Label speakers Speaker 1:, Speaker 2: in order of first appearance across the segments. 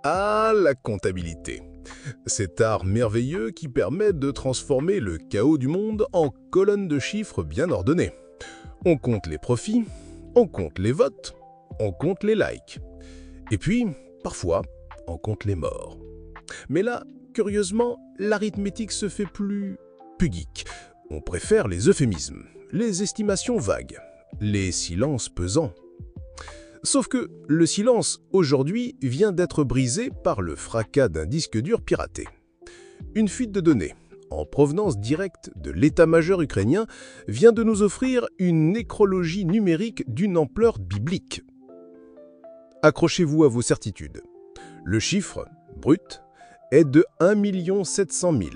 Speaker 1: Ah, la comptabilité. Cet art merveilleux qui permet de transformer le chaos du monde en colonnes de chiffres bien ordonnées. On compte les profits, on compte les votes, on compte les likes. Et puis, parfois, on compte les morts. Mais là, curieusement, l'arithmétique se fait plus geek. On préfère les euphémismes, les estimations vagues, les silences pesants. Sauf que le silence, aujourd'hui, vient d'être brisé par le fracas d'un disque dur piraté. Une fuite de données, en provenance directe de l'état-major ukrainien, vient de nous offrir une nécrologie numérique d'une ampleur biblique. Accrochez-vous à vos certitudes. Le chiffre, brut, est de 1 700 000.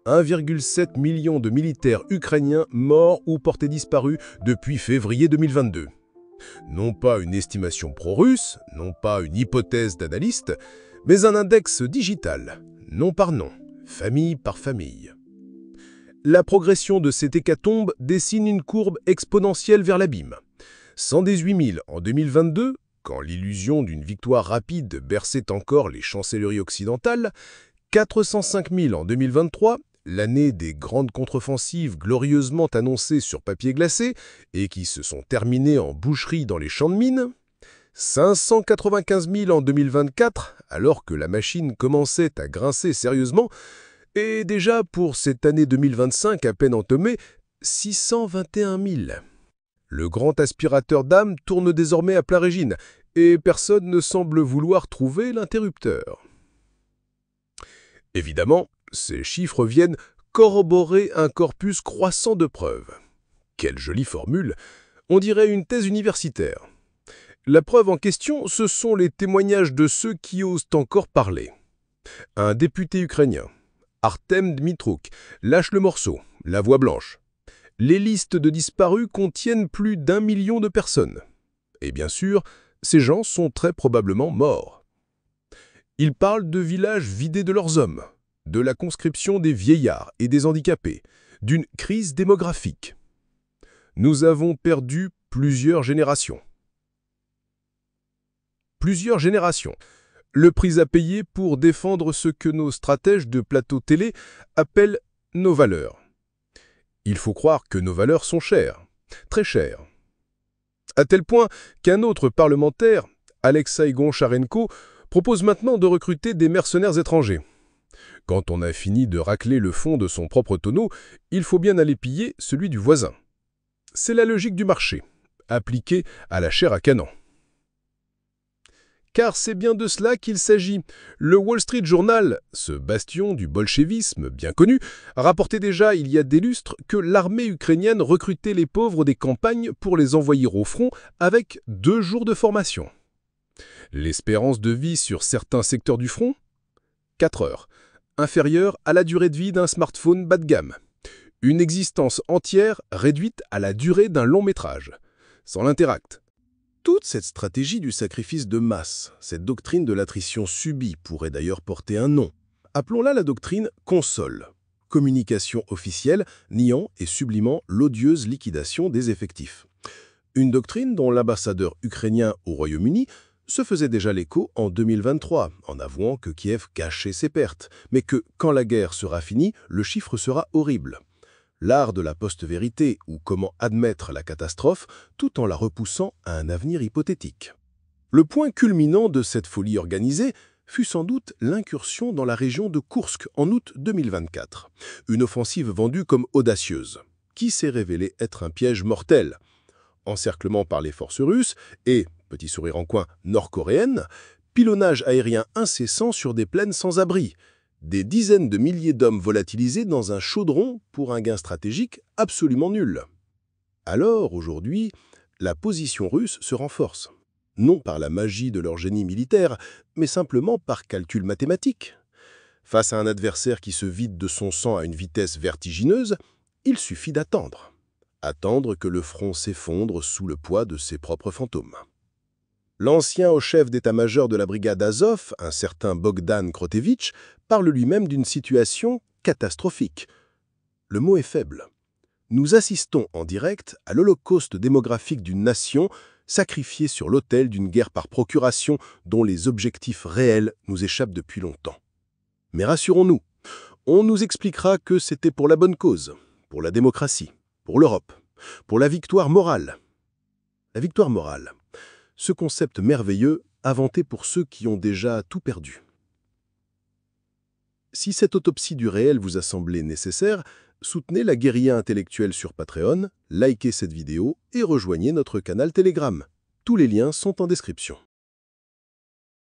Speaker 1: 1,7 million de militaires ukrainiens morts ou portés disparus depuis février 2022. Non pas une estimation pro-russe, non pas une hypothèse d'analyste, mais un index digital, nom par nom, famille par famille. La progression de cette hécatombe dessine une courbe exponentielle vers l'abîme. 118 000 en 2022, quand l'illusion d'une victoire rapide berçait encore les chancelleries occidentales, 405 000 en 2023, l'année des grandes contre-offensives glorieusement annoncées sur papier glacé et qui se sont terminées en boucherie dans les champs de mines, 595 000 en 2024, alors que la machine commençait à grincer sérieusement, et déjà pour cette année 2025 à peine entamée, 621 000. Le grand aspirateur d'âme tourne désormais à plein régime, et personne ne semble vouloir trouver l'interrupteur. Évidemment, ces chiffres viennent corroborer un corpus croissant de preuves. Quelle jolie formule! On dirait une thèse universitaire. La preuve en question, ce sont les témoignages de ceux qui osent encore parler. Un député ukrainien, Artem Dmitrouk, lâche le morceau, la voix blanche. Les listes de disparus contiennent plus d'1 million de personnes. Et bien sûr, ces gens sont très probablement morts. Il parle de villages vidés de leurs hommes, de la conscription des vieillards et des handicapés, d'une crise démographique. Nous avons perdu plusieurs générations. Plusieurs générations. Le prix à payer pour défendre ce que nos stratèges de plateau télé appellent nos valeurs. Il faut croire que nos valeurs sont chères, très chères. À tel point qu'un autre parlementaire, Alexei Goncharenko, propose maintenant de recruter des mercenaires étrangers. Quand on a fini de racler le fond de son propre tonneau, il faut bien aller piller celui du voisin. C'est la logique du marché, appliquée à la chair à canon. Car c'est bien de cela qu'il s'agit. Le Wall Street Journal, ce bastion du bolchevisme bien connu, rapportait déjà il y a des lustres que l'armée ukrainienne recrutait les pauvres des campagnes pour les envoyer au front avec 2 jours de formation. L'espérance de vie sur certains secteurs du front ? 4 heures, inférieure à la durée de vie d'un smartphone bas de gamme. Une existence entière réduite à la durée d'un long métrage, sans l'interact. Toute cette stratégie du sacrifice de masse, cette doctrine de l'attrition subie pourrait d'ailleurs porter un nom. Appelons-la la doctrine console. Communication officielle niant et sublimant l'odieuse liquidation des effectifs. Une doctrine dont l'ambassadeur ukrainien au Royaume-Uni se faisait déjà l'écho en 2023, en avouant que Kiev cachait ses pertes, mais que, quand la guerre sera finie, le chiffre sera horrible. L'art de la post-vérité ou comment admettre la catastrophe tout en la repoussant à un avenir hypothétique. Le point culminant de cette folie organisée fut sans doute l'incursion dans la région de Koursk en août 2024. Une offensive vendue comme audacieuse, qui s'est révélée être un piège mortel. Encerclement par les forces russes et, petit sourire en coin, nord-coréenne, pilonnage aérien incessant sur des plaines sans abri, des dizaines de milliers d'hommes volatilisés dans un chaudron pour un gain stratégique absolument nul. Alors, aujourd'hui, la position russe se renforce. Non par la magie de leur génie militaire, mais simplement par calcul mathématique. Face à un adversaire qui se vide de son sang à une vitesse vertigineuse, il suffit d'attendre. Attendre que le front s'effondre sous le poids de ses propres fantômes. L'ancien haut chef d'état-major de la brigade Azov, un certain Bogdan Krotevitch, parle lui-même d'une situation catastrophique. Le mot est faible. Nous assistons en direct à l'holocauste démographique d'une nation sacrifiés sur l'autel d'une guerre par procuration dont les objectifs réels nous échappent depuis longtemps. Mais rassurons-nous, on nous expliquera que c'était pour la bonne cause, pour la démocratie, pour l'Europe, pour la victoire morale. La victoire morale, ce concept merveilleux inventé pour ceux qui ont déjà tout perdu. Si cette autopsie du réel vous a semblé nécessaire, soutenez la guérilla intellectuelle sur Patreon, likez cette vidéo et rejoignez notre canal Telegram. Tous les liens sont en description.